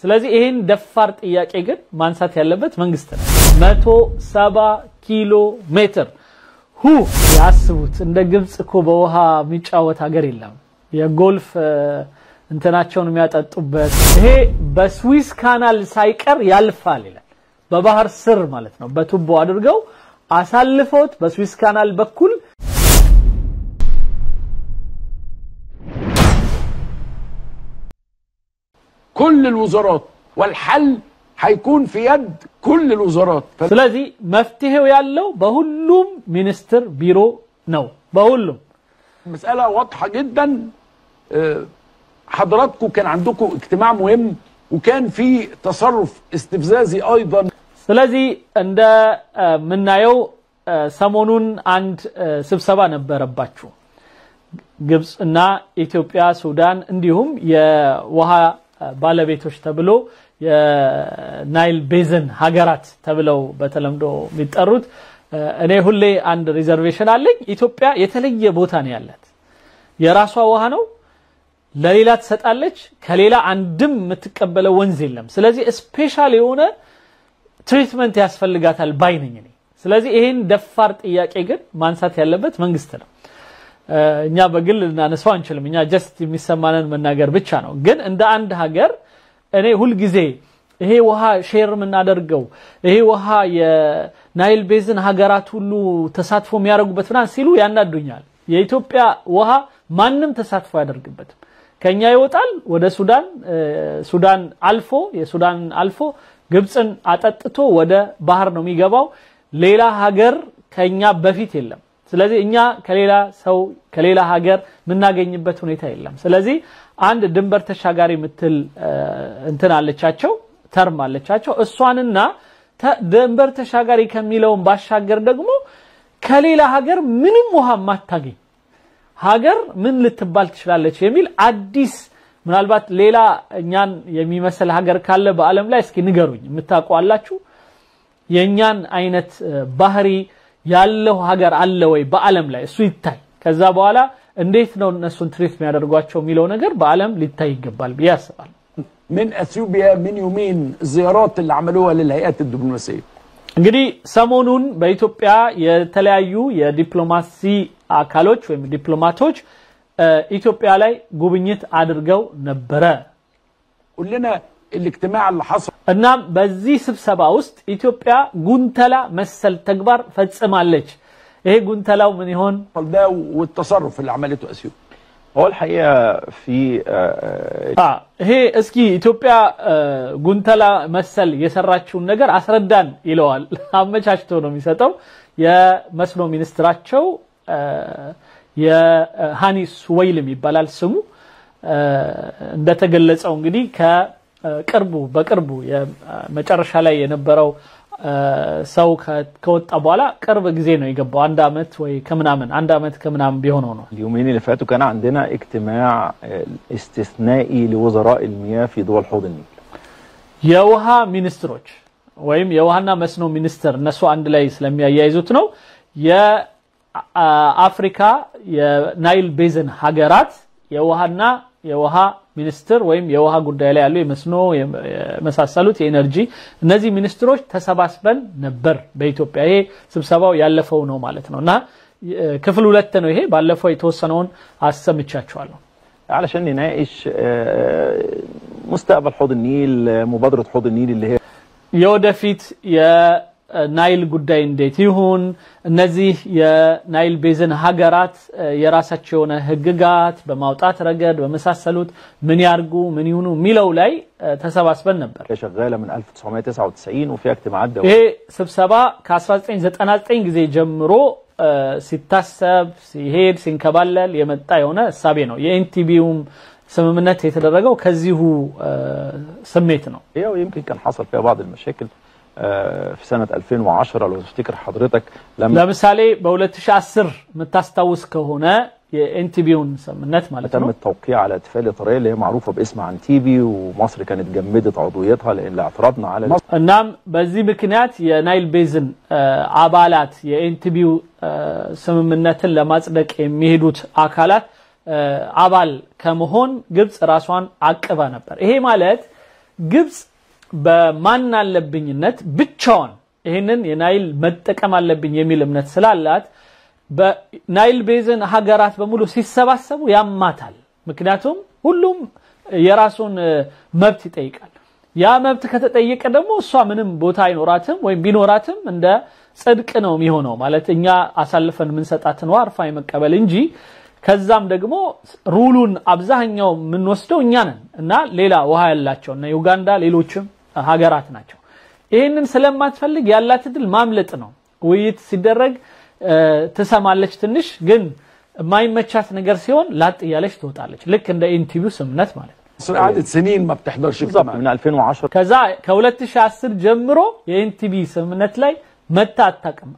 ስለዚህ ይሄን ደፋር ጥያቄ ግን ማንሳት ያለበት መንግስት ነው 170 ኪሎ ሜትር ያስቡት እንደ ግብጽ እኮ በውሃ የሚጫወት ሀገር የለም የጎልፍ እንትናቸውን የሚያጠጡበት ይሄ በስዊስ ካናል ሳይቀር ያልፋል ይላል በባህር ስር ማለት ነው በቱቦ አድርገው አሳልፈውት በስዊስ ካናል በኩል كل الوزارات والحل هيكون في يد كل الوزارات ስለዚህ መፍትሄው ያለው በሁሉም ሚኒስትር ቢሮ ነው በሁሉም مسألة واضحة جدا حضراتكم كان عندكم اجتماع مهم وكان في تصرف استفزازي ايضا ስለዚህ እንደ ምናየው ሰሞኑን አንድ ስብሰባ ነበረባችሁ ግብጽ እና ኢትዮጵያ ሱዳን እንዲሁም የውሃ ባለቤቶች ተብሎ የናይል ቤዝን ሀገራት ተብለው በተለምዶ የሚጠሩት እኔ ሁሌ አንድ ሪዘርቬሽን አለኝ ኢትዮጵያ የተለየ ቦታ ነው ያላት የራሷ ውሃ ነው ለሌላ ተሰጣለች ከሌላ አንድም የምትቀበለው ወንዝ የለም ስለዚህ ስፔሻል የሆነ ትሪትመንት ያስፈልጋታል ባይነኝ ነኝ ስለዚህ ይሄን ደፋር ጥያቄ ግን ማንሳት ያለበት መንግስት ነው እኛ በግል እናነሳው አንችልም እኛ ጀስት የሚሰማንን መናገር ብቻ ነው ግን እንደ አንድ ሀገር እኔ ሁሉ ጊዜ ይሄ ውሃ ሼር ምናደርገው ይሄ ውሃ የናይል ቤዝን ሀገራት ሁሉ ተሳትፎ የሚያደርጉበት ፍራን ሲሉ ያናዱኛል የኢትዮጵያ ውሃ ማንንም ተሳትፎ ያደርግበት ከኛ ይወጣል ወደ ሱዳን አልፎ ግብጽን አጠጥቶ ወደ ባህር ነው የሚገባው ሌላ ሀገር ከኛ በፊት የለም ስለዚህ እኛ ከሌላ ሀገር ምናገኝበት ሁኔታ የለም ስለዚህ አንድ ድንበር ተሻጋሪ ምትል እንትን አለቻቸው ተርም አለቻቸው እሷንና ድንበር ተሻጋሪ ከሚለው ባሻገር ደግሞ ከሌላ ሀገር ምንም ውሃ ማታገኝ ሀገር ምን ልትባል ትችላለች የሚል አዲስ ምናልባት ሌላ እኛን የሚመስል ሀገር ካለ በአለም ላይ እስኪ ንገሩኝ የምታቋላችሁ የኛን አይነት ባህሪ ያለው ሀገር አለ ወይ በአለም ላይ እሱ ይታይ ከዛ በኋላ እንዴት ነው እነሱን ትሪት የሚያደርጓቸው የሚለው ነገር በአለም ሊታይ ይገባል ቢያስባል من اثيوبيا من يومين الزيارات اللي عملوها للهيئات الدبلوماسيه እንግዲህ ሰሞኑን በኢትዮጵያ የተለያዩ የዲፕሎማሲ አካሎች ወይም ዲፕሎማቶች ኢትዮጵያ ላይ ጉብኝት አድርገው ነበር كلنا الاجتماع اللي حصل እና በዚህ ስብሰባ ውስጥ ኢትዮጵያ ጉንተላ መሰል ተግባር ፈጽማለች ይሄ ጉንተላው ምን ይሆን ده والتصرف اللي عملته اثيوبيا هو الحقيقه في ይሄ እስኪ ኢትዮጵያ ጉንተላ መሰል የሰራችው ነገር አስረዳን ይለዋል አመቻችቶ ነው የሚሰጠው የመስኖ ሚኒስትራቸው የሃኒስ ወይልም ይባላል ስሙ እንደተገለጸው እንግዲህ በቅርቡ የመጨረሻ ላይ የነበረው ሰው ከወጣ በኋላ ቅርብ ጊዜ ነው የገባው አንድ አመት ወይ አንድ አመት ከምናምን ቢሆነው ነው اليومين اللي فاتوا كان عندنا اجتماع استثنائي لوزراء المياه في دول حوض النيل የውሃ ሚኒስትሮች ወይም የውሃና መስኖ ሚኒስትር እነሱ አንድ ላይ ስለሚያያይዙት ነው የአፍሪካ የናይል ቤዝን ሀገራት የውሃ ሚኒስትር ወይም የውሃ ጉዳይ ላይ ያለው የመስኖ የመሳሰሉት የኤነርጂ እነዚህ ሚኒስትሮች ተሰባስበን ነበር በኢትዮጵያ ይሄ ስብሰባው ያለፈው ነው ማለት ነውና ክፍል 2 ነው ይሄ ባለፈው የተወሰነውን አሰምቻቸዋለሁ علشان نناقش مستقبل حوض النيل مبادره حوض النيل اللي هي የወደፊት ናይል ጉዳይ እንዴት ይሁን እነዚህ የናይል ቤዝን ሀገራት የራሳቸው የሆነ ህግጋት በማውጣት ረገድ በመሳሰሉት ምን ያርጉ ምን ይሁኑ ሚለው ላይ ተሰባስበን ነበር شغاله من 1999 وفيها اجتماعات دوليه ይሄ ስብሰባ ከ1999 ጊዜ ጀምሮ ሲታሰብ ሲሄድ ሲንከባለል የመጣ የሆነ ሐሳቤ ነው የኤንቲቢውም ስምምነት የተደረገው ከዚሁ ስሜት ነው يمكن كان حصل فيها بعض المشاكل في سنة 2010 لو تفتكر حضرتك لمثالي ب2010 متستاوس كهونه የኤንቲቢውን ስምምነት ማለት ነው تم التوقيع على اتفاقيه الاطاريه اللي هي معروفه باسم عنتيبي ومصر كانت جمدت عضويتها لان اعترضنا على እናም በዚህ ምክንያት የናይል ቤዝን አባላት የኤንቲቢው ስምምነትን ለማጽደቅ የሚሄዱት አካላት አባል ከመሆን ግብጽ ራሷን አቅባ ነበር ይሄ ማለት ግብጽ በማን አለብኝነት ብቻውን ይሄንን የናይል መጠቀም አለብኝ የሚል እምነት ስላላት በናይል ቤዝን ሀገራት በሙሉ ሲሰባሰቡ ያማታል ምክንያቱም ሁሉም የራሱን መብት ይጠይቃል ያ መብት ከተጠየቀ ደግሞ እሷ ምንም ቦታ አይኖራትም ወይም ቢኖራትም እንደ ጽድቅ ነው የሚሆነው ማለት እኛ አሳልፈን ምን ሰጣትን ዋርፋ ይመቀበል እንጂ ከዛም ደግሞ ሩሉን አብዛኛው ምን ወስደው እኛ ነን እና ሌላ ውሃ ያላቸው እና ዩጋንዳ ሌሎችም ሀገራት ናቸው ይሄንን ስለማትፈልግ ያላት ድል ማምለጥ ነው ውይይት ሲደረግ ተሰማለች ትንሽ ግን ማይመቻት ነገር ሲሆን ላጥ ያለች ትወጣለች ልክ እንደ ኢንቲቪው ስምነት ማለት قعدت سنين ما بتحضرش من 2010 ከዛ ከ2010 ጀምሮ የኢንቲቪ ስምነት ላይ መታ አጣቀም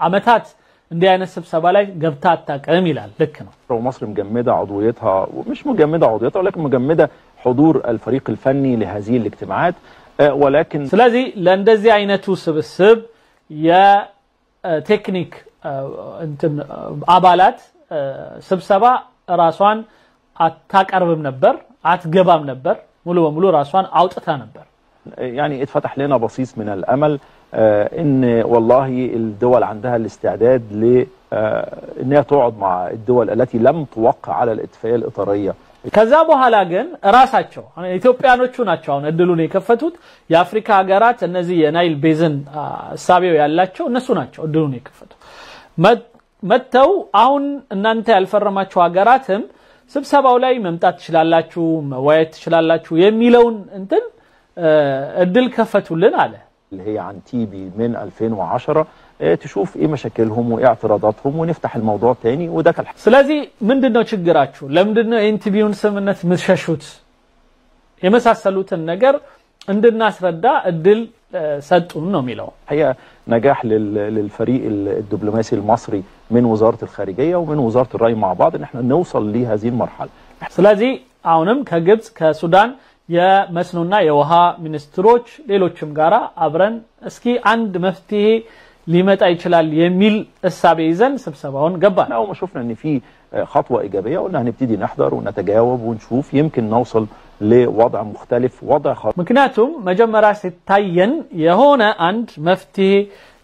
አመታት እንዲህ አይነት ስብሰባ ላይ ገብታ አጣቀም ይላል ልክ ነው ومصر مجمده عضويتها ومش مجمده عضويتها ولكن مجمده حضور الفريق الفني لهذه الاجتماعات ولكن ስለዚህ ለእንደዚህ አይነቱ ስብስብ የቴክኒክ እንትን አባላት ስብሰባ ራሷን አታቀርብም ነበር አትገባም ነበር ሙሉ በሙሉ ራሷን አውጥታ ነበር يعني اتفتح لنا بصيص من الامل ان والله الدول عندها الاستعداد ل انها تقعد مع الدول التي لم توقع على الاتفاقيه الاطاريه ከዛ በኋላ ግን ራሳቸው ኢትዮጵያኖቹ ናቸው አሁን እድሉን የከፈቱት የአፍሪካ ሀገራት እነዚህ የናይል ቤዝን ሳቢው ያላቸው እነሱ ናቸው እድሉን የከፈቱት መተው አሁን እናንተ ያልፈረማችሁ ሀገራትም ስብሰባው ላይ መምጣት ትችላላችሁ መዋየት ትችላላችሁ የሚለውን እንትን እድል ከፈቱልን አለ اللي هي عن تيبي من 2010 تشوف ايه مشاكلهم وايه اعتراضاتهم ونفتح الموضوع تاني وده كان ስለዚህ ምንድነው ችግራችሁ ለምንድነው ኢንቲቪውን ስምነት ምትሸሹት የመሳሰሉትን ነገር እንድናስረዳ እድል ሰጡን ነው የሚለው هي نجاح للفريق الدبلوماسي المصري من وزارة الخارجية ومن وزارة الري مع بعض ان احنا نوصل لهذه المرحلة ስለዚህ አሁንም ከግብጽ ከሱዳን የመስኖና የውሃ ሚኒስትሮች ሌሎችም ጋራ አብረን እስኪ አንድ መፍትሄ ሊመጣ ይችላል የሚል እሳቤ ይዘን ስብሰባውን ገባን اول ما شفنا ان في خطوة ايجابية قلنا هنبتدي نحضر ونتجاوب ونشوف يمكن نوصل لوضع مختلف وضع ምክንያቱም መጀመሪያ ሲታየን የሆነ አንድ መፍትሄ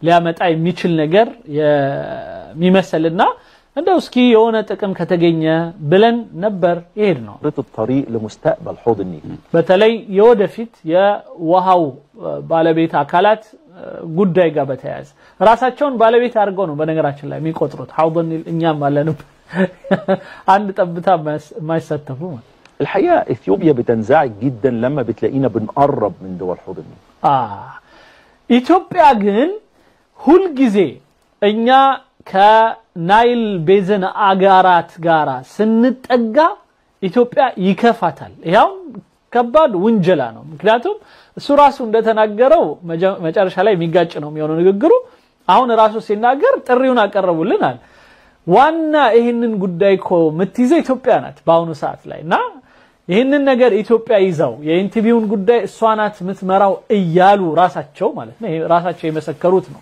ሊያመጣ የሚችል ነገር የሚመስልና እንደው እስኪ የሆነ ጥቅም ከተገኘ ብለን ነበር ይሄድ ነው الطريق لمستقبل حوض النيل በተለይ የወደፊት የውሃው ባለቤት አካላት ጉዳይ ጋር በተያያዘ ራሳቸውን ባለቤት አድርገው ነው በነገራችን ላይ የሚቆጥሩት حوض النيل እኛም አለንም አንድ ጠብታ ማይሳተፉ الحقيقة اثيوبيا بتنزعج جدا لما بتلاقينا بنقرب من دول حوض النيل ኢትዮጵያ ግን ሁሉ ጊዜ እኛ ከናይል ቤዝን አጋራት ጋራ ስንጠጋ ኢትዮጵያ ይከፋታል ይሄው ከባድ ወንጀላ ነው ምክንያቱም እሱ ራሱ እንደተናገረው መጨረሻ ላይ የሚጋጭ ነው የሚሆነው ንግግሩ አሁን ራሱ ሲናገር ጥሪውን አቀረቡልናል ዋና ይሄንን ጉዳይ እኮ ምትይዘው ኢትዮጵያ ናት በአሁኑ ሰዓት ላይና ይሄንን ነገር ኢትዮጵያ ይዛው የኢንቲቪውን ጉዳይ እሷ ናት ምትመራው እያሉ ራሳቸው ማለት ነው ራሳቸው የመሰከሩት ነው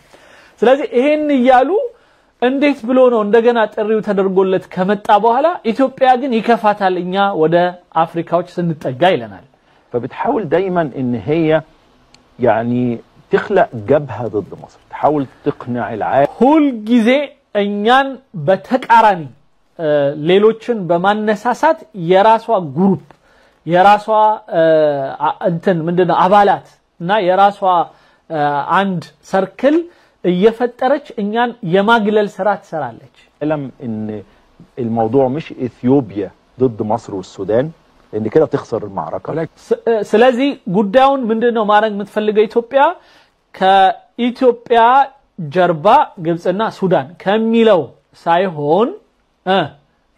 ስለዚህ ይሄን ይያሉ እንዴት ብሎ ነው እንደገና ጥሪው ተደርጎለት ከመጣ በኋላ ኢትዮጵያ ግን ይከፋታል እኛ ወደ አፍሪካዎች ስንጠጋ ይለናል فبتحاول دايما ان هي يعني تخلق جبهة ضد مصر تحاول تقنع العالم ሁሉ ጊዜ እኛን በተቃራኒ ሌሎችን በማነሳሳት የራሷ ግሩፕ የራሷ እንትን ምንድነው አባላት እና የራሷ አንድ ሰርክል እየፈጠረች እኛን የማግለል ስራ ትሰራለች علم ان الموضوع مش اثيوبيا ضد مصر والسودان لان كده تخسر المعركة ስለዚህ ጉዳዩን ምንድነው ማድረግ የምትፈልገው ኢትዮጵያ ከኢትዮጵያ ጀርባ ግብጽና ሱዳን ከሚለው ሳይሆን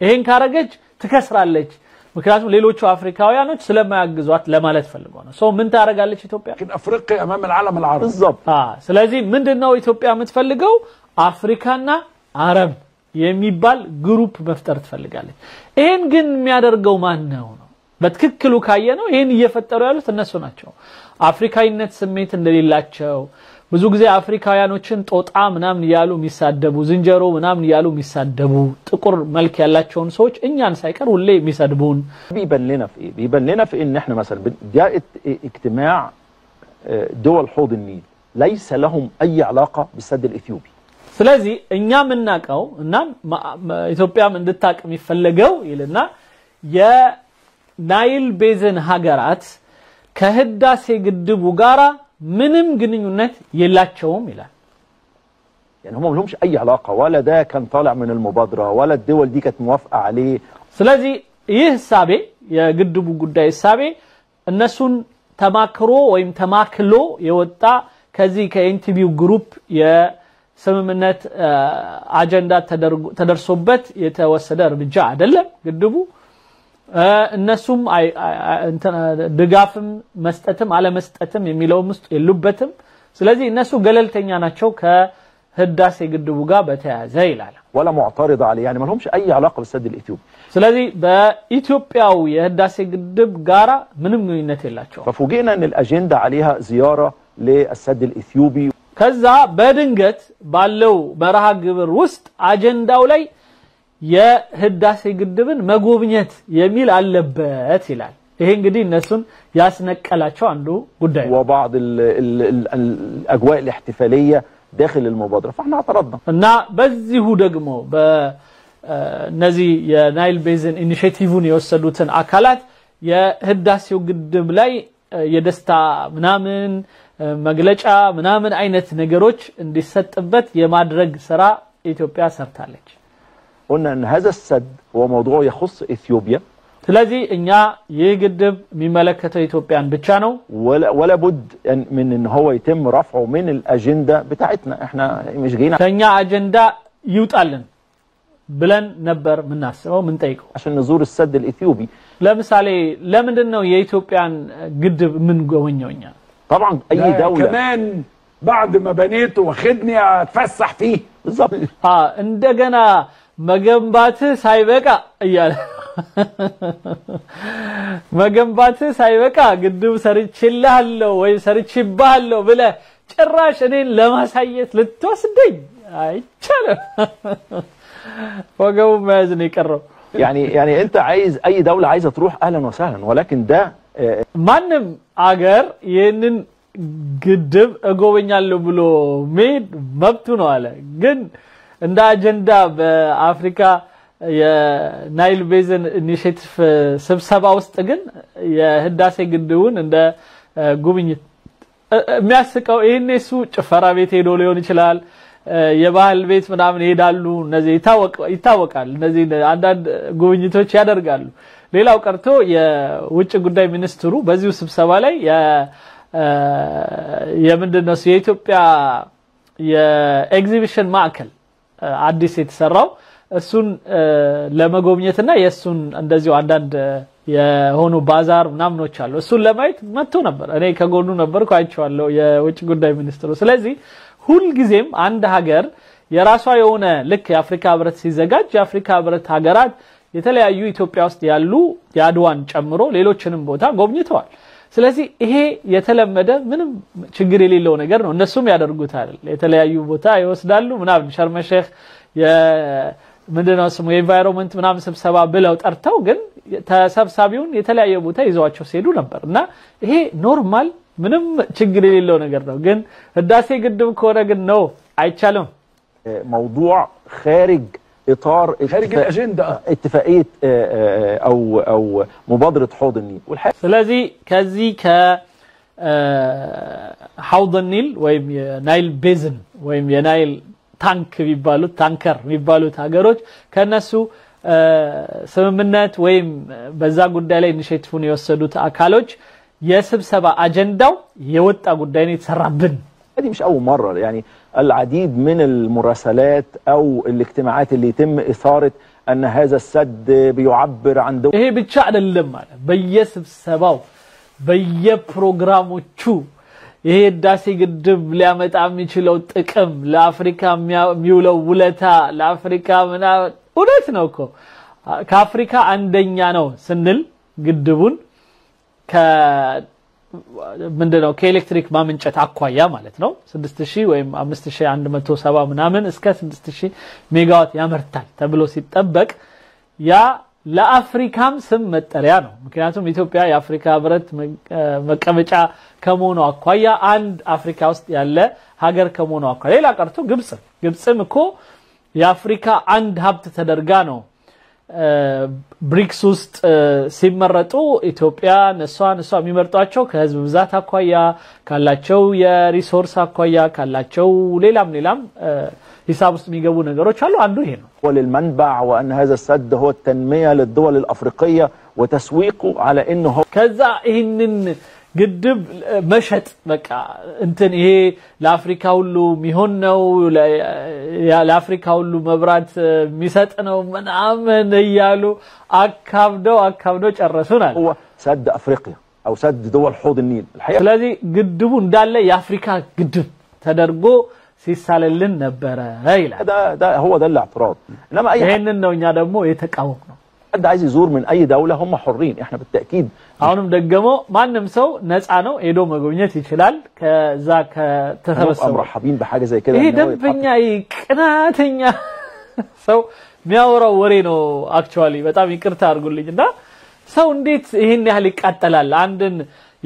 ይሄን ካረገች ትከስራለች ምክንያቱም ሌሎቹ አፍሪካውያኖች ስለማያግዟት ለማለት ፈልገው ነው ሶ ምን ታረጋለች ኢትዮጵያ افريقيا امام العالم العربي بالظبط ስለዚህ ምንድነው ኢትዮጵያ የምትፈልገው አፍሪካና አረብ የሚባል ግሩፕ መፍጠር ትፈልጋለች ይሄን ግን የሚያደርገው ማን ነው በትክክሉ ካየነው ይሄን እየፈጠሩ ያሉት እነሱ ናቸው አፍሪካዊነት ስሜት እንደሌላቸው ብዙ ጊዜ አፍሪካውያኖችን ጦጣ ምናምን ያሉ የሚሳደቡ ዝንጀሮ ምናምን ያሉ የሚሳደቡ ጥቁር መልክ ያላቸውን ሰዎች እኛን ሳይቀር ሁሌ የሚሰድቡን بيبان لنا في ان احنا مثلا جاء اجتماع دول حوض النيل ليس لهم اي علاقه بالسد الاثيوبي ስለዚህ እኛ ምናቀው እና ኢትዮጵያም እንድታቅ የሚፈልገው ይልና የናይል ቤዝን ሀገራት ከህዳሴ ግድቡ ጋራ ምንም ግንኙነት የላቸውም ይላል يعني هم لهمش اي علاقه ولا ده كان طالع من المبادره ولا الدول دي كانت موافقه عليه ስለዚህ ይህ ሐሳቤ የግድቡ ጉዳይ ሐሳቤ እነሱን ተማክሮ ወይም ተማክሎ የወጣ ከዚህ ከኤንቲቢው ግሩፕ የስምምነት አጀንዳ ተደርሶበት የተወሰደ እርምጃ አይደለም ግድቡ እነሱም ድጋፍም መስጠትም አለ መስጠትም የሚለውም ውስጥ የሉበትም ስለዚህ እነሱ ገለልተኛ ናቸው ከህዳሴ ግድቡ ጋር በተያያዘ ይላል ولا معترض عليه يعني ما لهمش اي علاقه بالسد الاثيوبي ስለዚህ በኢትዮጵያው የህዳሴ ግድብ ጋራ ምንም ግንኙነት የላቸው ففوجئنا ان الاجنده عليها زياره للسد الاثيوبي ከዛ በድንገት ባለው መርሃ ግብር ውስጥ አጀንዳው ላይ የህዳሴ ግድብን መጎብኘት የሚል አለበት ይላል ይሄ እንግዲህ እነሱን ያስነቀላቸው አንዱ ጉዳይ وبعض الاجواء الاحتفاليه داخل المبادره فاحنا اعترضنا እና በዚሁ ደግሞ በነዚህ የናይል ቤዝን ኢኒሺዬቲቭን የወሰዱትን አካላት የህዳሴው ግድብ ላይ የደስታ ምናምን መግለጫ ምናምን አይነት ነገሮች እንዲሰጥበት የማድረግ ስራ ኢትዮጵያ ሰርታለች قلنا ان هذا السد هو موضوع يخص اثيوبيا ስለዚህ እኛ የግድብ የሚመለከተው ኢትዮጵያን ብቻ ነው ولا بد من ان هو يتم رفعه من الاجنده بتاعتنا احنا مش جايين ከኛ አጀንዳ ይውጣልን ብለን ነበር ምናስበው ምን ጠይቀው عشان نزور السد الاثيوبي ለምሳሌ ለምንድነው የኢትዮጵያን ግድብ ምን ጎበኘውኛ طبعا اي دوله كمان بعد ما بنيته واخدني اتفسح فيه بالظبط እንደገና መገንባት ሳይበቃ እያለ መገንባት ሳይበቃ ግድብ ሰርችልሃለሁ ወይ ሰርችባለሁ ብለ ጭራሽ እኔን ለማሳየት ልትወስደኝ አይቻልም ወገው ማዝን ይቀርብ يعني انت عايز اي دوله عايزه تروح اهلا وسهلا ولكن ده ማንም አገር ይሄንን ግድብ እጎበኛለሁ ብሎ ሜድ መብቱ ነው አለ ግን እንደ አጀንዳ በአፍሪካ የናይል ቤዝን ኢኒሺዬቲቭ ስብሰባ ውስጥ ግን የህዳሴ ግድቡን እንደ ጉብኝት የሚያስቀው ይሄኔሱ ጭፈራ ቤት ሄዶ ሊሆን ይችላል የባህል ቤት ምናምን ይሄዳሉ እነዚህ ይታወቃል እነዚህ አንዳንድ ጉብኝቶች ያደርጋሉ ሌላው ቀርቶ የውጭ ጉዳይ ሚኒስትሩ በዚሁ ስብሰባ ላይ የምንድነው የኢትዮጵያ የኤግዚቢሽን ማዕከል አዲስ የተሰራው እሱን ለመጎብኘትና የሱን እንደዚሁ አንዳንድ የሆኑ ባዛር ምናምኖች አሉ እሱን ለማየት መጥቶ ነበር እኔ ከጎኑ ነበርኩ አይቻለሁ የውጭ ጉዳይ ሚኒስትሩ ስለዚህ ሁሉ ጊዜም አንድ ሀገር የራሷ የሆነ ልክ የአፍሪካ ህብረት ሲዘጋጅ የአፍሪካ ህብረት ሀገራት የተለያዩ ኢትዮጵያ ውስጥ ያሉ ያድዋን ጨምሮ ሌሎችንም ቦታ ጎብኝተዋል ስለዚህ ይሄ የተለመደ ምንም ችግር የሌለው ነገር ነው እነሱም ያደርጉታል የተለያዩ ቦታ ይወስዳሉ ምናምን ሸርመሸህ የምንድነው ስሙ የኢንቫይሮንመንት ምናምን ስብሰባ ብለው ጠርተው ግን ተሰብሳቢውን የተለያየ ቦታ ይዘዋቸው ሲሄዱ ነበርና ይሄ ኖርማል ምንም ችግር የሌለው ነገር ነው ግን ህዳሴ ግድብ ኮረ ግን ነው አይቻልም موضوع خارج اطار الاجنده اتفاقيه او مبادره حوض النيل ስለዚህ ከዚህ حوض النيل ወይም የናይል ቤዝን ወይም የናይል ታንክ ቢባሉት ታንከር ቢባሉት ሀገሮች ከነሱ ስምምነት ወይም በዛ ጉዳይ ላይ ኢኒሺዬቲቭን የወሰዱት አካሎች የስብሰባ አጀንዳው የወጣ ጉዳይ ነው የተሰራብን هذه مش اول مره يعني العديد من المراسلات او الاجتماعات اللي يتم اثاره ان هذا السد بيعبر عن دول ይሄ ብቻ አይደለም ማለት በየስብሰባው በየፕሮግራሞቹ ይሄ ህዳሴ ግድብ ሊያመጣ የሚችለው ጥቅም ለአፍሪካ የሚውለው ውለታ ለአፍሪካ ምና እውነት ነው እኮ ከአፍሪካ አንደኛ ነው ስንል ግድቡን ምንድነው ከኤሌክትሪክ ማመንጨት አኳያ ማለት ነው 6000 ወይም 5170 ምናምን እስከ 6000 ሜጋዋት ያመርታል ተብሎ ሲጠበቅ ያ ለአፍሪካም ስም መጠሪያ ነው ምክንያቱም ኢትዮጵያ የአፍሪካ ህብረት መቀመጫ ከመሆኑ አኳያ አንድ አፍሪካ ውስጥ ያለ ሀገር ከመሆኑ አኳያ ሌላ ቀርቶ ግብጽም እኮ የአፍሪካ አንድ ሀብት ተደርጋ ነው ብሪክስ ውስጥ ሲመረጡ ኢትዮጵያ ነሷ የሚመርጧቸው ከህዝብ ብዛት አኳያ ካላቸው የሪሶርስ አኳያ ካላቸው ሌላም حساب ውስጥ የሚገቡ ነገሮች አሉ አንዱ ይሄ ነው وللمنبع وان هذا السد هو التنميه للدول الافريقيه وتسويقه على انه هو ከዛ ይሄንን ግድብ መሸጥ በቃ እንትን ይሄ ለአፍሪካ ሁሉ የሚሆን ነው ለአፍሪካ ሁሉ መብራት የሚሰጥ ነው ምናምን ይያሉ አካብደው ጨረሱናል هو سد افريقيا او سد دول حوض النيل الحقيقه ስለዚህ ግድቡ እንዳለ የአፍሪካ ግድብ ተደርጎ ሲሳለልን ነበር ይላል ده هو ده الاعتراض انما اي ይሄንን ነው እኛ ደግሞ የተቃወምነው حد عايز يزور من اي دوله هم حرين احنا بالتاكيد አሁንም ደግሞ ማንም ሰው ነፃ ነው ሄዶ መጎብኘት ይችላል ከዛ ከተሰበሰበ مرحبين بحاجه زي كده ይሄ ደንበኛ ቅናተኛ ሰው የሚያወራው ወሬ ነው አክቹአሊ በጣም ይቅርታ አድርጉልኝና ሰው እንዴት ይሄን ያህል ይቃጠላል አንድን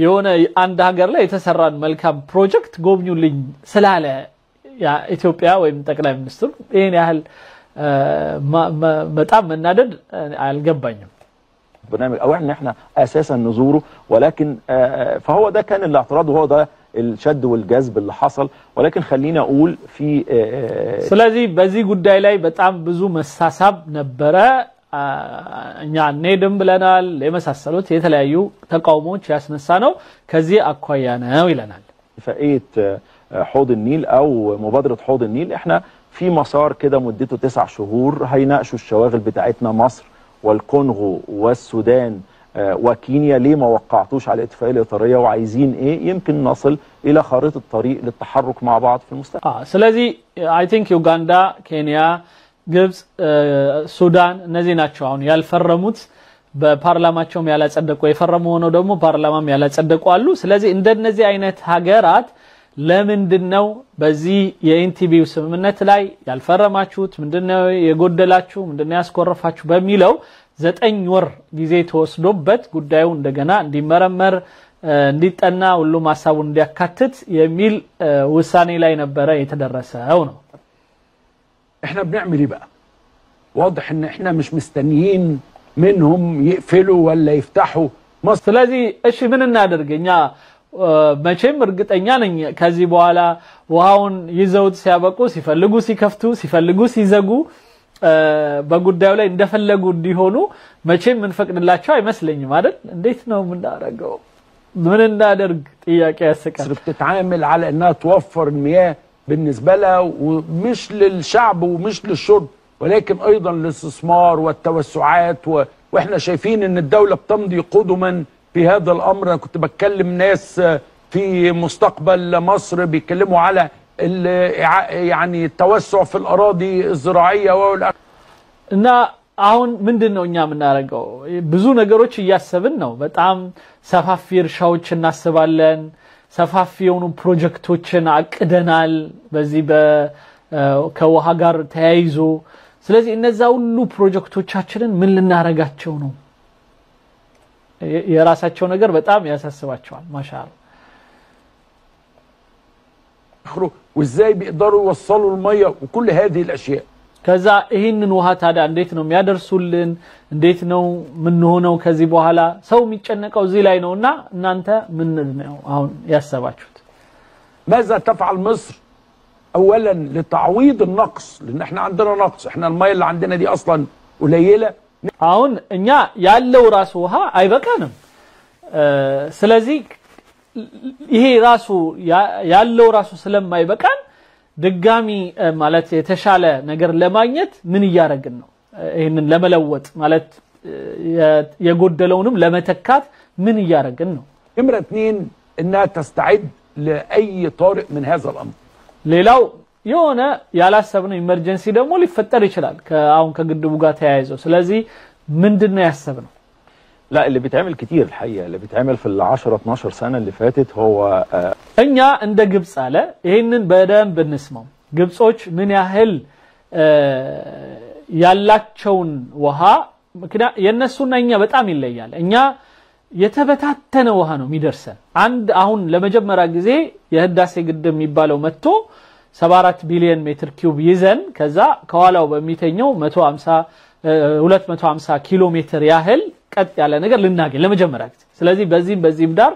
የሆነ አንድ ሀገር ላይ የተሰራን መልካም ፕሮጀክት ጎብኙልኝ ስላለ ያ ኢትዮጵያ ወይም ጠቅላይ ሚኒስትር ይሄን ያህል በጣም መናደድ አልገባኝም برنامج او احنا اساسا نزوره ولكن فهو ده كان الاعتراض وهو ده الشد والجذب اللي حصل ولكن خلينا اقول في ስለዚህ በዚህ ጉዳይ ላይ በጣም ብዙ መሳሳብ ነበረ እኛ ነደም ብለናል ለመሳሰሉት የተለያዩ ተቃውሞች ያስነሳ ነው ከዚህ አኳያ ነው ይለናል فئه حوض النيل او مبادره حوض النيل احنا في مسار كده مدته 9 شهور هيناقشوا الشواغل بتاعتنا مصر والكونغو والسودان وكينيا ليه ما وقعتوش على الاتفاقيه الاطاريه وعايزين ايه يمكن نصل الى خارطه الطريق للتحرك مع بعض في المستقبل ስለዚህ I think ዩጋንዳ ኬንያ ግብጽ ሱዳን እነዚህ ናቸው አሁን ያልፈረሙት በፓርላማቸውም ያላጸደቁ የፈረሙ ሆነው ደግሞ ፓርላማም ያላጸደቁ አሉ ስለዚህ እንደነዚህ አይነት ሀገራት ለምንድነው በዚህ የኢንቲቢው ስምምነት ላይ ያልፈረማችሁት ምንድነው የጎደላችሁ ምንድነው ያስቆረፋችሁ በሚለው 9 ወር ጊዜ ተወስዶበት ጉዳዩ እንደገና እንዲመረመር እንዲጠና ሁሉ ማሳቡን እንዲያካትት የሚል ውሳኔ ላይ ነበር የተደረሰው ነው احنا بنعمل ايه بقى واضح ان احنا مش مستنيين منهم يقفلوا ولا يفتحوا مصر ስለዚህ እሺ ምን እናደርገኛ መቼም እርግጠኛ ነኝ ከዚህ በኋላ ውሃውን ይዘውት ሲያበቁ ሲፈልጉ ሲከፍቱ ሲፈልጉ ሲዘጉ በጉዳዩ ላይ እንደፈለጉ እንዲሆኑ መቼም እንፈቅድላቸው አይመስልኝም አይደል እንዴት ነው ምናደርገው ምን እናደርግ ጥያቄ ያስቀር بتتعامل على انها توفر المياه بالنسبه لها ومش للشعب ومش للشرب ولكن ايضا للاستثمار والتوسعات واحنا شايفين ان الدوله بتمضي قدما في هذا الامر انا كنت بتكلم ناس في مستقبل مصر بيتكلموا على يعني التوسع في الاراضي الزراعيه እና አሁን ምንድነው እኛ የምናረጋው ብዙ ነገሮች እያሰብን ነው በጣም ሰፋፊ እርሻዎች እናስባለን ሰፋፊ የሆኑ ፕሮጀክቶችን አቅደናል በዚህ ከውሃ ጋር ተያይዞ ስለዚህ እነዛ ሁሉ ፕሮጀክቶቻችንን ምን ልናረጋቸው ነው የራሳቸው ነገር በጣም ያሳስባቸዋል ማሻአላ وازاي بيقدروا يوصلوا الميه وكل هذه الاشياء ከዛ ይሄንን ውሃ ታዲያ እንዴት ነው የሚያደርሱልን እንዴት ነው ምን ሆነው ከዚህ በኋላ ሰው የሚጨነቀው እዚህ ላይ ነውና እናንተ ምን ነው አሁን ያሰባችሁት ماذا تفعل مصر اولا لتعويض النقص لان احنا عندنا نقص احنا الميه اللي عندنا دي اصلا قليله አሁን እኛ ያለው ራሱ ውሃ አይበቃንም ስለዚህ ይሄ ራሱ ያለው ራሱ ስለማይበቃን ድጋሚ ማለት የተሻለ ነገር ለማግኘት ምን ያያረግን ነው ይሄንን ለመለወጥ ማለት የጎደለውንም ለመተካት ምን ያያረግን ነው نمرة 2 انها تستعد لاي طارئ من هذا الامر ሌላው የሆነ ያላሰብነው ኢመርጀንሲ ደግሞ ሊፈጠር ይችላል ከአሁን ከግድቡ ጋር ተያይዞ ስለዚህ ምንድነው ያሰብነው لا اللي بيتعمل كتير الحقيقه، اللي بيتعمل في ال 10 12 سنه اللي فاتت هو እኛ እንደ ግብጽ አለ ይሄንን በደንብ እንስማው። ግብጾች ምን ያህል ያላቸውን ውሃ ምክንያት የነሱና እኛ በጣም ይለያል። እኛ የተበታተነ ውሃ ነው የሚደርሰን። አንድ አሁን ለመጀመሪያ ጊዜ የህዳሴ ግድብ የሚባለው መጥቶ 74 ቢሊዮን ሜትር ኪዩብ ይዘን ከዛ ከኋላው በሚተኛው 250 ኪሎ ሜትር ያህል ቀጥ ያለ ነገር ልናገኝ ለመጀመሪያ ጊዜ። ስለዚህ በዚህም ዳር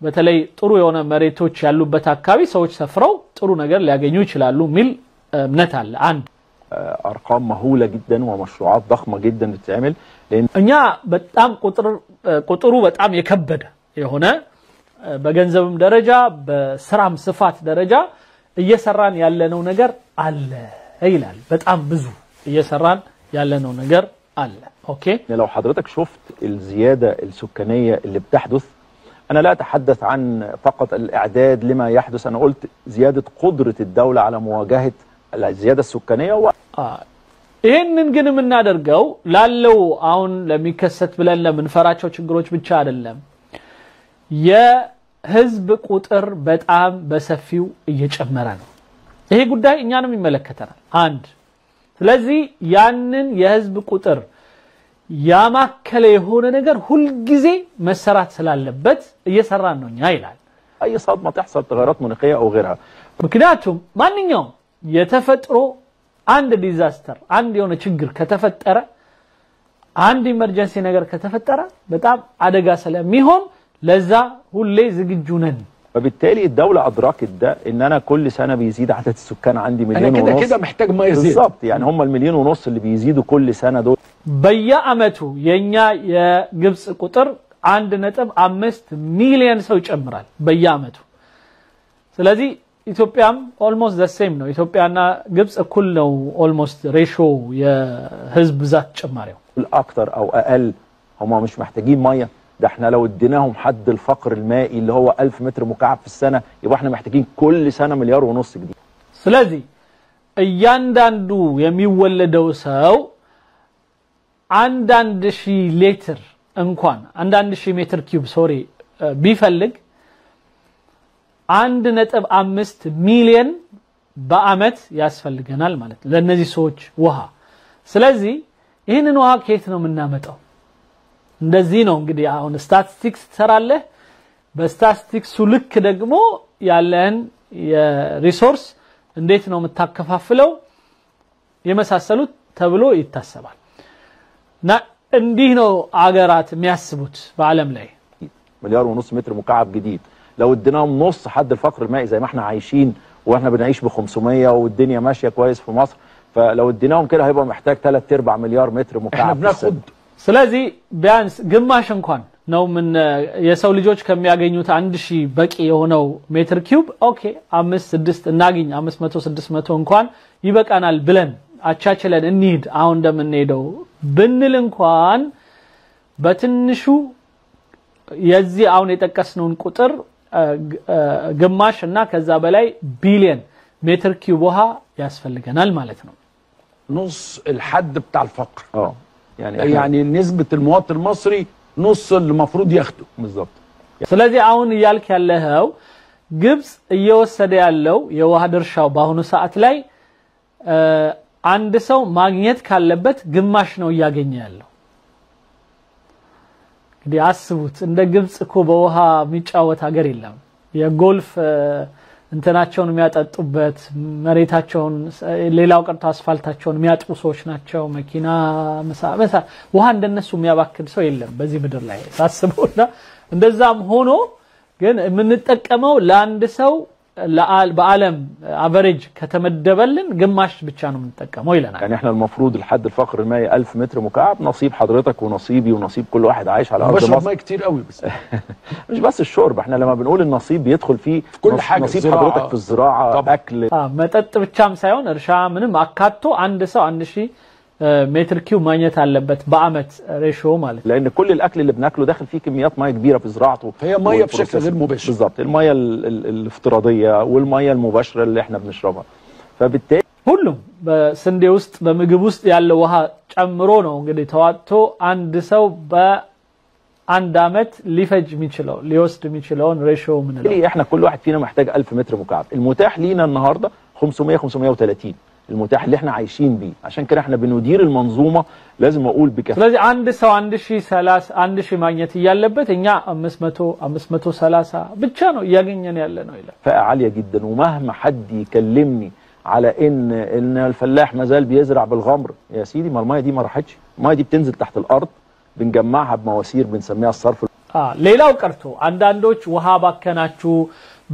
በተለይ ጥሩ የሆነ መሬቶች ያሉበት አካባቢ ሰዎች ሰፍረው ጥሩ ነገር ሊያገኙ ይችላሉ ሚል እምነት አለ። አንድ ارقام مهوله جدا ومشروعات ضخمه جدا بتتعمل لان እኛ በጣም ቁጥሩ በጣም የከበደ የሆነ በገንዘብም ደረጃ በስራም ስፋት ደረጃ እየሰራን ያለነው ነገር አለ ይላል። በጣም ብዙ እየሰራን ያለነው ነገር አለ። ኦኬ لو حضرتك شفت الزياده السكانيه اللي بتحدث، انا لا اتحدث عن فقط الاعداد لما يحدث، انا قلت زياده قدره الدوله على مواجهه الزياده السكانيه ይሄንን ግን የምናደርገው ላለው አሁን ለሚከሰት ብለን ለምንፈራቸው ችግሮች ብቻ አይደለም። የህዝብ ቁጥር በጣም በሰፊው እየጨመረ ነው። ይሄ ጉዳይ እኛንም ይመለከተናል። አንድ ስለዚህ ያንን የህዝብ ቁጥር ያማከለ የሆነ ነገር ሁሉ ጊዜ መሰራት ስላለበት እየሰራን ነው እኛ ይላል። اي صدمه تحصل تغيرات مناخيه او غيرها ምክንያቱም ማንኛውም የተፈጥሮ አንድ ዲዛስተር አንድ የሆነ ችግር ከተፈጠረ አንድ ኢመርጀንሲ ነገር ከተፈጠረ በጣም አደጋ ስለሚሆን ለዛ ሁሌ ዝግጁ ነን። فبالتالي الدوله ادركت ده ان انا كل سنه بيزيد عدد السكان عندي مليون ونص. انا كده محتاج ما يزيد بالظبط، يعني هم المليون ونص اللي بيزيدوا كل سنه دول በየአመቱ የኛ የግብጽ ቁጥር 1.5 ሚሊዮን ሰው ይጨምራል በየአመቱ። ስለዚህ ኢትዮጵያም ኦልሞስት ዘ ሴም ነው። ኢትዮጵያና ግብጽ እኩል ነው ኦልሞስት ሬሽዮ የህዝብ ብዛት ጭማሪው። اكتر او اقل هم مش محتاجين ميه، ده احنا لو اديناهم حد الفقر المائي اللي هو 1000 متر مكعب في السنه يبقى احنا محتاجين كل سنه مليار ونص جديد. ስለዚህ እያንዳንዱ የሚወለደው ሰው አንዳንድ ሺህ ሊትር እንኳን አንዳንድ ሺህ ሜትር ኪዩብ ቢፈልግ 1.5 ሚሊዮን በአመት ያስፈልገናል ማለት ለነዚህ ሰዎች ውሃ። ስለዚህ ይሄንን ውሃ ከየት ነው የምናመጣው? እንደዚህ ነው እንግዲህ አሁን ስታቲስቲክስ ተሰራለህ። በስታቲስቲክሱ ልክ ደግሞ ያለን የሪሶርስ እንዴት ነው የምታከፋፍለው የመሳሰሉት ተብሎ ይታሰባል። እና እንዲህ ነው አገራት የሚያስቡት በአለም ላይ። مليار ونص متر مكعب جديد لو اديناهم نص حد الفقر المائي زي ما احنا عايشين واحنا بنعيش ب 500 والدنيا ماشيه كويس في مصر، فلو اديناهم كده هيبقى محتاج 3/4 مليار متر مكعب. احنا بناخد ስለዚህ ቢያንስ ግማሽ እንኳን ነው ምን የሰው ልጆች ከሚያገኙት 1000 በቂ የሆነው ሜትር ኪዩብ ኦኬ 5-6 እናገኝ 500-600 እንኳን ይበቃናል ብለን አቻችለን እንሂድ። አሁን እንደምንሄደው ብንል እንኳን በትንሹ የዚህ አሁን የጠቀስነውን ቁጥር ግማሽ እና ከዛ በላይ ቢሊዮን ሜትር ኪዩብ ውሃ ያስፈልገናል ማለት ነው። نص الحد بتاع الفقر. يعني نسبة المواطن المصري نص اللي المفروض ياخده بالظبط. ስለዚህ አሁን ያልክ ያለው ግብጽ እየወሰደ ያለው የውሃ ድርሻው በአሁኑ ሰዓት ላይ አንድ ሰው ማግኘት ካለበት ግማሽ ነው ያገኘ ያለው። እንግዲህ አስቡት እንደ ግብጽ እኮ በውሃ የሚጫወት ሀገር የለም። የጎልፍ እንትናቸውን የሚያጠጡበት መሬታቸውን ሌላው ቀርቶ አስፋልታቸውን የሚያጥቡ ሰዎች ናቸው። መኪና መሳ ውሃ እንደነሱ የሚያባክን ሰው የለም በዚህ ምድር ላይ ሳስበውና እንደዛም ሆኖ ግን የምንጠቀመው ለአንድ ሰው በዓለም افريج ከተመደበልን ግማሽ ብቻ ነው የምንጠቀመው ይለናል። يعني احنا المفروض الحد الفقر المائي 1000 متر مكعب، نصيب حضرتك ونصيبي ونصيب كل واحد عايش على ارض مصر. بشرب ميه كتير قوي بس مش بس الشرب، احنا لما بنقول النصيب بيدخل فيه في كل حاجه، نصيب حضرتك في الزراعه طبعا. اكل መጠጥ ብቻም ሳይሆን እርሻ ምንም አካቶ አንድ ሰው 1000 متر كيوب ماينت علبت بعمت ريشو مالت، لان كل الاكل اللي بناكله داخل فيه كميات ميه كبيره في زراعته. هي ميه بشكل غير مباشر. بالظبط، الميه الافتراضيه والميه المباشره اللي احنا بنشربها. فبالتالي ሁሉም በስንዴ ውስጥ በምግብ ውስጥ ያለው ውሃ ጨምሮ ነው እንግዲህ ተዋጥቶ አንድ ሰው አንድ አመት ሊፈጅ የሚችለው ሊወስድ የሚችለውን ሬሽዮ ምን ነው احنا كل واحد فينا محتاج 1000 متر مكعب المتاح لينا النهارده 500 530 المتاح اللي احنا عايشين بيه عشان كده احنا بندير المنظومه لازم اقول بكفاءه ስለዚህ አንድ ሰው 1030 ማግኘት ያለበት እኛ 530 ብቻ ነው ያገኘን ያለ ነው ይላል كفاءه عاليه جدا ومهما حد يكلمني على ان الفلاح مازال بيزرع بالغمر يا سيدي ما الميه دي ما راحتش الميه دي بتنزل تحت الارض بنجمعها بمواسير بنسميها الصرف ሌላው ቀርቶ አንዳንዶች ውሃ ባከናችሁ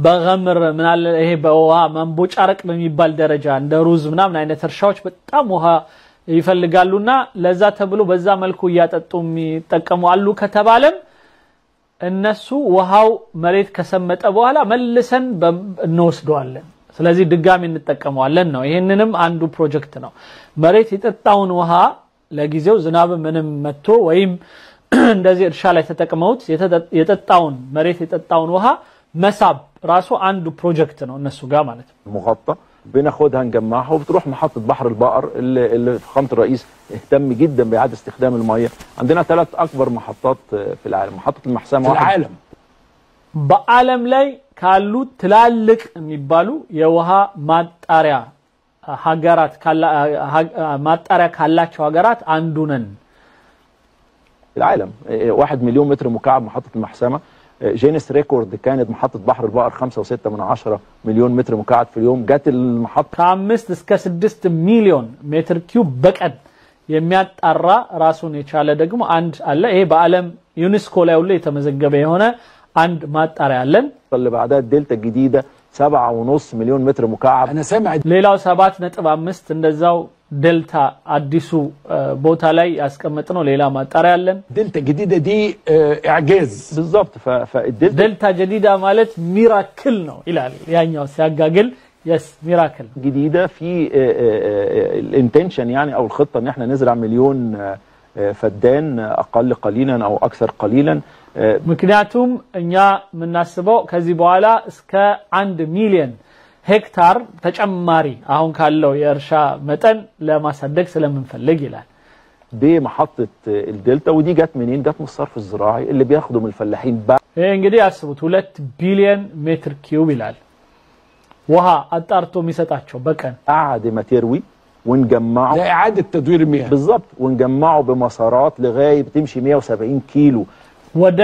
በغمر ምናለ ይሄ በውሃ መንቦጫረቅ በሚባል ደረጃ እንደ ሩዝ ምናምን አይነት እርሻዎች በጣም ውሃ ይፈልጋሉና ለዛ ተብሎ በዛ መልኩ ያጠጡ የሚጠቀሙ አሉ ከተባለም እነሱ ውሃው መሬት ከሰመጠ በኋላ መልሰን እንወስደዋለን ስለዚህ ድጋሚ እንጠቀመዋለን ነው ይሄንንም አንዱ ፕሮጀክት ነው መሬት የጠጣውን ውሃ ለጊዜው ዝናብ ምንም መጥቶ ወይም እንደዚህ እርሻ ላይ ተጠቅመውት የጠጣውን مሬት የጠጣውን ውሃ መሳብ ራሱ አንዱ ፕሮጀክት ነው እነሱ ጋር ማለት ነው مغطى بناخدها نجمعها وبتروح محطه بحر البقر اللي فخامه الرئيس اهتم جدا باعاده استخدام الميه عندنا 3 اكبر محطات في العالم محطه المحسمه في العالم በዓለም ላይ ካሉ ትላልቅ የሚባሉ የውሃ ማጣሪያ ሀገራት ማጣሪያ ካላቸው ሀገራት አንዱ ነን العالم 1 مليون متر مكعب محطه المحسمه جينيس ريكورد كانت محطه بحر البقر 5.6 مليون متر مكعب في اليوم جت المحطه 5 እስከ 6 ሚሊዮን ሜትር ኪዩብ በቀን የሚያጣራ ራሱን የቻለ ደግሞ አንድ አለ ይሄ በዓለም ዩኔስኮ ላይ ሁሉ የተመዘገበ የሆነ አንድ ማጣሪያ አለን اللي بعدها الدلتا الجديده 7.5 مليون متر مكعب انا سامع ሌላው 7.5 እንደዛው دلتا አዲሱ ቦታ ላይ ያስቀመጥነው ሌላ ማጣሪያ አለን دلتا جديده دي اعجاز بالظبط فالدلتا دلتا جديده ማለት ሚራክል ነው ይላል ያኛው ሲያጋግል يس ميراكل جديده في الانتنشن يعني او الخطه ان احنا نزرع مليون فدان اقل قليلا او اكثر قليلا ምክንያቱም እኛ ምናስበው ከዚህ በኋላ እስከ 1 ሚሊዮን ሄክታር ተጨማሪ አሁን ካለው የእርሻ መጠን ለማሳደግ ስለምንፈልግ ይላል بمحطه الدلتا ودي جت منين جت من الصرف الزراعي اللي بياخده من الفلاحين ይሄ እንግዲህ ያስቡት 2 ቢሊዮን ሜትር ኪዩብ ይላል ውሃ አጣርቶ የሚሰጣቸው በቀን قاعد ما تروي ونجمعه لاعاده تدوير المياه بالظبط ونجمعه بمسارات لغايه بتمشي 170 كيلو ወደ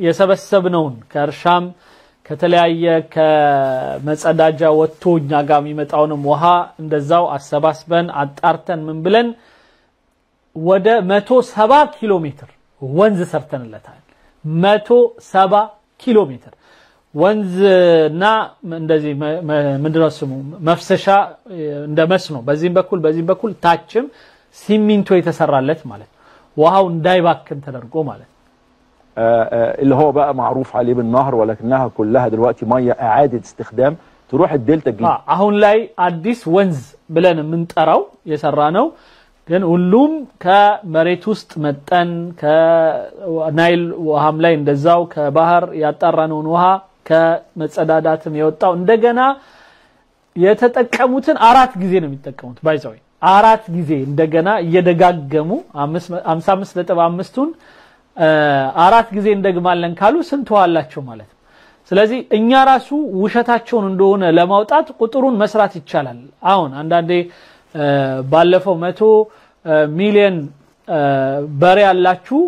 የሰበሰብነውን ከርሻም ከተለያየ ከመጸዳጃ ወጥቶኛ ጋር የሚመጣውንም ውሃ እንደዛው አሰባስበን አጣርተን ምን ብለን ወደ 170 ኪሎ ሜትር ወንዝ ሰርተንለታል 170 ኪሎ ሜትር ወንዝና እንደዚህ ምንድነው ስሙ መፍሰሻ እንደመስኖ በዚህም በኩል ታችም ሲሚንቶ የተሰራለት ማለት ውሃው እንዳይባክን ተደርጎ ማለት اللي هو بقى معروف عليه بالنهر ولكنها كلها دلوقتي ميه اعاده استخدام تروح الدلتا الجديد አሁን ላይ አዲስ ወንዝ ብለን የምንጠራው የሰራነው ግን ሁሉም ከመሬት ውስጥ መጠን ከናይል ውሃም ላይ እንደዛው ከባህር ያጣራነውን ውሃ ከመጸዳዳትም የወጣው እንደገና የተጠቀሙትን 4 ጊዜ ነው የሚጠቀሙት ባይዘው 4 ጊዜ እንደገና እየደጋገሙ 55.5ቱን 4 ጊዜ እንደግማለን ካሉ ስንት ዋላቸው ማለት ነው ስለዚህ እኛ ራሱ ውሸታቸውን እንደሆነ ለማውጣት ቁጥሩን መስራት ይቻላል አሁን አንዳንዴ ባለፈው 100 ሚሊዮን በሬ ያላችሁ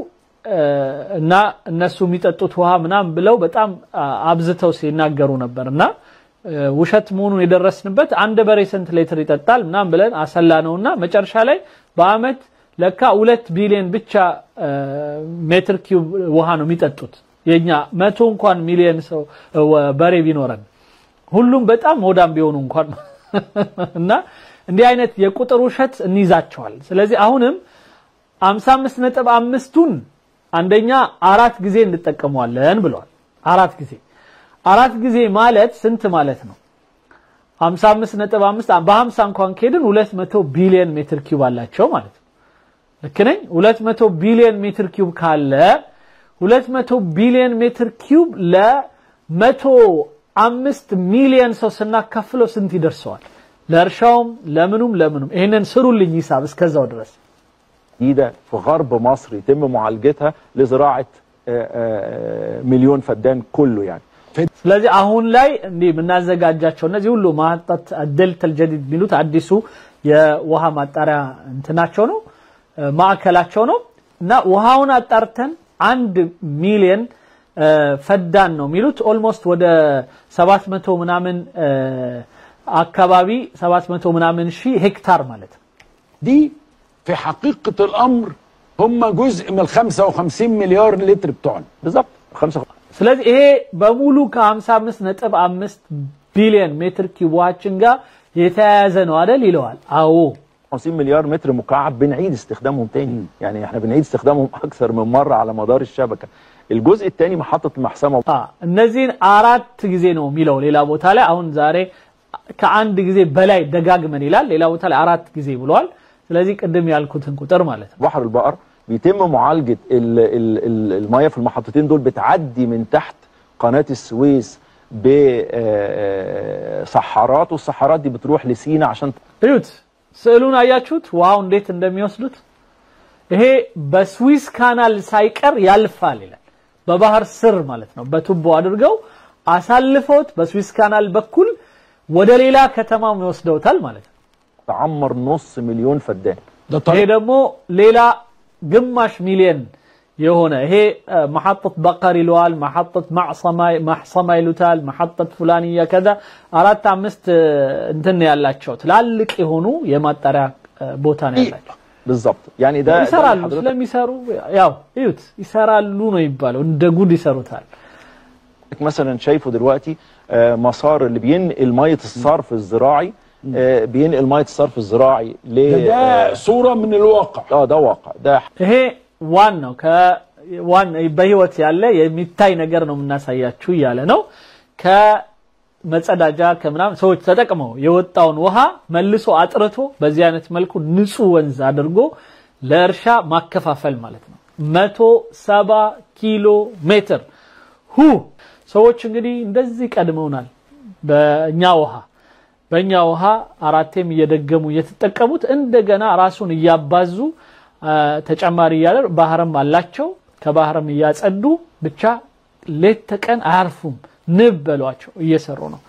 እና እነሱ የሚጠጡት ውሃ ምናም ብለው በጣም አብዝተው ሲናገሩ ነበርና ውሸት መሆኑን የደረስንበት አንድ በሬ ስንት ሊትር ይጠጣል ምናም ብለን አሰላነውና መጨረሻ ላይ በአመት ለካ 2 ቢሊዮን ብቻ ሜትር ኪዩብ ውሃ ነው የሚጠጡት የኛ 100 እንኳን ሚሊዮን ሰው በሬ ቢኖረን ሁሉም በጣም ሆዳም ቢሆኑ እንኳን እና እንዲህ አይነት የቁጥር ውሸት እንይዛቸዋል ስለዚህ አሁንም 55.5ቱን አንደኛ 4 ጊዜ እንጠቀመዋለን ብለዋል 4 ጊዜ ማለት ስንት ማለት ነው 55.5 በ50 እንኳን ከሄድን 200 ቢሊዮን ሜትር ኪዩብ አላቸው ማለት ነው ለከነኝ 200 ቢሊዮን ሜትር ኪዩብ ካለ 200 ቢሊዮን ሜትር ኪዩብ ለ105 ሚሊዮን ሰው ስናካፍለው ስንት ይደርሰዋል ለርሻውም ለምኑም ይሄንን ስሩልኝ ሂሳብ እስከዛው ድረስ جديده في غرب مصر يتم معالجتها لزراعه مليون فدان كله يعني. ስለዚህ አሁን ላይ እንዴ ምናዘጋጃቸው እነዚህ ሁሉ ማጣት الدلتا الجديد ቢሉት አዲሱ የውሃ ማጣሪያ እንትናቸው ነው ማዕከላቸው ነው እና ውሃውን አጣርተን 1 ሚሊዮን ፈዳን ነው ሚሉት ኦልሞስት ወደ 700 ምናምን አካባቢ 700 ምናምን ሺህ ሄክታር ማለት دي في حقيقة الأمر هم جزء من 55 مليار لتر بتوعنا بالظبط 5. ስለዚህ ይሄ በሙሉ ከ55.5 ቢሊዮን ሜትር ኪዩባችን ጋር የተያያዘ ነው አይደል ይለዋል አዎ 50 مليار متر مكعب بنعيد استخدامهم تاني يعني احنا بنعيد استخدامهم اكثر من مرة على مدار الشبكة. الجزء الثاني محطة المحسمة እነዚህን አራት ጊዜ ነው የሚለው ሌላ ቦታ ላይ አሁን ዛሬ ከአንድ ጊዜ በላይ ደጋግመን ይላል ሌላ ቦታ ላይ አራት ጊዜ ብሏል ስለዚህ ቅድም ያልኩትን ቁጥር ማለት ነው بحر البقر بيتم معالجة المياه في المحطتين دول بتعدي من تحت قناة السويس بصحارات والصحارات دي بتروح لسينا عشان ايوت سألون አያችሁት ዋው እንዴት እንደሚወስዱት ይሄ በስዊስ ካናል ሳይቀር ያልፋል ይላል በባህር ስር ማለት ነው በቱቦ አድርገው አሳልፈውት በስዊስ ካናል በኩል ወደ ሌላ ከተማም ይወስደውታል ማለት ነው تعمر نص مليون فدان ይሄ ደግሞ ሌላ ግማሽ ሚሊዮን የሆነ ይሄ محطة بقر ይለዋል محطة محصمة ይሉታል محطة فلانية كذا 4-5 እንትን ያላቸው ትላልቅ የሆኑ የማጣሪያ ቦታ ነው ያላቸው بالضبط يعني ده ይሰራሉ ስለሚሰሩ ያው እዩት ይሰራሉ ነው ይባለው እንደ ጉድ ይሰሩታል مثلا شايفه دلوقتي مسار اللي بينقل ميه الصرف الزراعي بينقل ميه الصرف الزراعي ل ده صورة من الواقع ده واقع ده ይሄ ዋናው ከዋና በህይወት ያለ የሚታይ ነገር ነው እናሳያችሁ ያለ ነው ከመጸዳጃ ከምናም ሰዎች ተጠቅመው የወጣውን ውሃ መልሶ አጥርቶ በዚህ አይነት መልኩ ንጹህ ወንዝ አድርጎ ለእርሻ ማከፋፈል ማለት ነው 170 ኪሎ ሜትር ሰዎች እንግዲህ እንደዚህ ቀድመውናል በእኛ ውሃ አራቴም እየደገሙ እየተጠቀሙት እንደገና ራሱን እያባዙ ተጨማሪ ያለ ባህርም አላቸው ከባህርም ያጸዱ ብቻ ሌት ተቀን አያርፉም ንብ በሏቸው እየሰሩ ነው